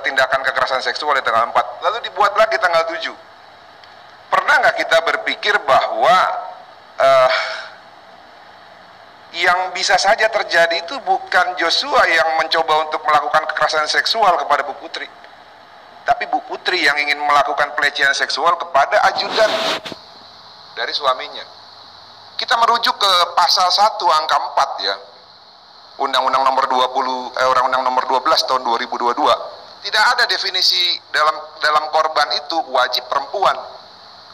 tindakan kekerasan seksual di tanggal 4, lalu dibuat lagi tanggal 7. Pernah nggak kita berpikir bahwa yang bisa saja terjadi itu bukan Joshua yang mencoba untuk melakukan kekerasan seksual kepada Bu Putri, tapi Bu Putri yang ingin melakukan pelecehan seksual kepada ajudan dari suaminya. Kita merujuk ke pasal 1 angka 4 ya, Undang-Undang nomor 20, nomor 12 tahun 2022. Tidak ada definisi dalam korban itu wajib perempuan.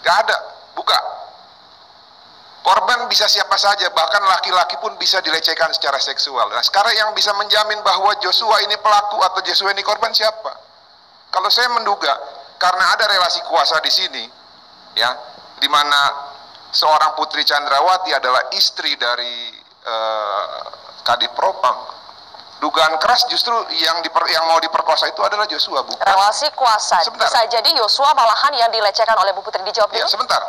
Gak ada, buka. Korban bisa siapa saja, bahkan laki-laki pun bisa dilecehkan secara seksual. Nah, sekarang yang bisa menjamin bahwa Joshua ini pelaku atau Joshua ini korban siapa? Kalau saya menduga, karena ada relasi kuasa di sini, ya, di mana seorang Putri Chandrawati adalah istri dari Kadif Propam. Dugaan keras justru yang mau diperkosa itu adalah Joshua, bukan. Relasi kuasa. Sebentar. Bisa jadi Joshua malahan yang dilecehkan oleh Bu Putri. Dijawab dulu. Ya, sebentar.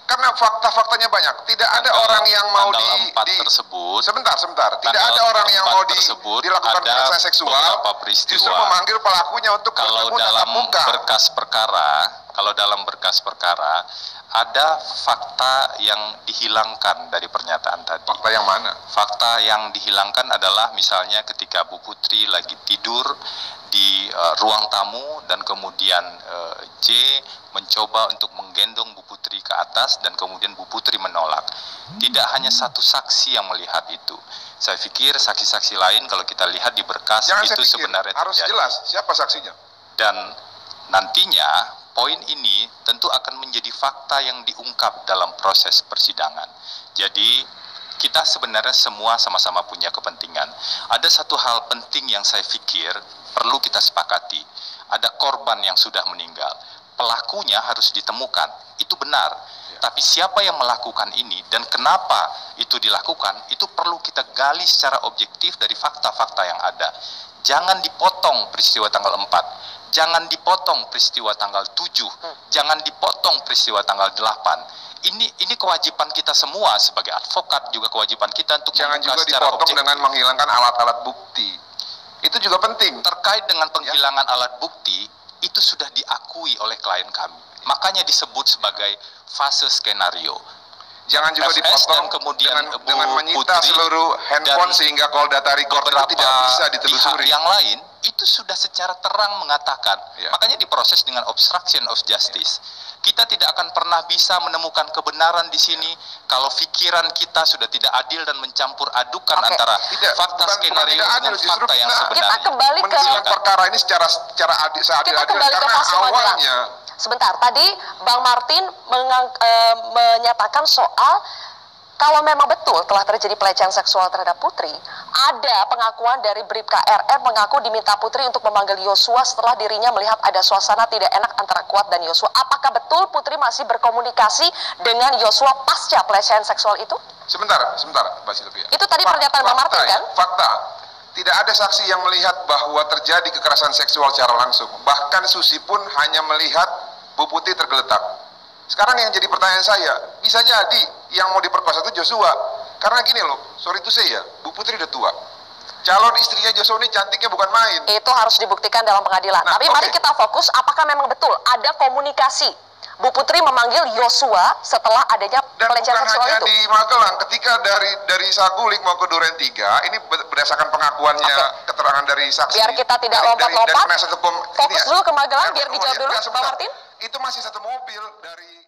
Karena fakta-faktanya banyak. Tidak ada orang yang mau tersebut. Sebentar. Tidak ada orang yang mau dilakukan kekerasan seksual justru memanggil pelakunya untuk bertemu tatap muka. Kalau dalam berkas perkara ada fakta yang dihilangkan dari pernyataan tadi. Fakta yang mana? Fakta yang dihilangkan adalah misalnya ketika Bu Putri lagi tidur di ruang tamu dan kemudian J mencoba untuk menggendong Bu Putri ke atas dan kemudian Bu Putri menolak. Tidak hanya satu saksi yang melihat itu. Saya pikir saksi-saksi lain kalau kita lihat di berkas itu sebenarnya harus terjadi. Jelas siapa saksinya. Dan nantinya poin ini tentu akan menjadi fakta yang diungkap dalam proses persidangan. Jadi kita sebenarnya semua sama-sama punya kepentingan. Ada satu hal penting yang saya pikir perlu kita sepakati. Ada korban yang sudah meninggal. Pelakunya harus ditemukan. Itu benar. Tapi siapa yang melakukan ini dan kenapa itu dilakukan, itu perlu kita gali secara objektif dari fakta-fakta yang ada. Jangan dipotong peristiwa tanggal 4. Jangan dipotong peristiwa tanggal 7, jangan dipotong peristiwa tanggal 8. Ini kewajiban kita semua sebagai advokat, juga kewajiban kita untuk jangan juga secara dipotong objektif. dengan menghilangkan alat-alat bukti. Itu juga penting. Terkait dengan penghilangan alat bukti, itu sudah diakui oleh klien kami. Makanya disebut sebagai fase skenario. Jangan juga dipotong kemudian dengan menyita seluruh handphone sehingga call data record itu tidak bisa ditelusuri. Yang lain itu sudah secara terang mengatakan, makanya diproses dengan obstruction of justice. Kita tidak akan pernah bisa menemukan kebenaran di sini kalau pikiran kita sudah tidak adil dan mencampur adukan antara fakta skenario dengan fakta yang sebenarnya. Kita kembali ke perkara ini secara seadil-adil karena awalnya. Sebentar, tadi Bang Martin menyatakan soal kalau memang betul telah terjadi pelecehan seksual terhadap Putri, ada pengakuan dari Bribka RR mengaku diminta Putri untuk memanggil Joshua setelah dirinya melihat ada suasana tidak enak antara Kuat dan Joshua. Apakah betul Putri masih berkomunikasi dengan Joshua pasca pelecehan seksual itu? Sebentar, Mbak Sylvia. Itu tadi pernyataan Bang Martin kan? Fakta. Tidak ada saksi yang melihat bahwa terjadi kekerasan seksual secara langsung. Bahkan Susi pun hanya melihat Bu Putri tergeletak. Sekarang yang jadi pertanyaan saya, bisa jadi yang mau diperkosa itu Joshua. Karena gini loh, sorry to say ya, Bu Putri udah tua. Calon istrinya Joshua ini cantiknya bukan main. Itu harus dibuktikan dalam pengadilan. Tapi mari kita fokus, apakah memang betul ada komunikasi Bu Putri memanggil Joshua setelah adanya pelecehan seksual itu? Dan bukan hanya di Magelang, ketika dari Saguling mau ke Duren 3, ini berdasarkan pengakuannya keterangan dari saksi. Biar kita tidak lompat-lompat, fokus dulu ke Magelang, biar dijawab dulu, Pak Martin. Itu masih satu mobil dari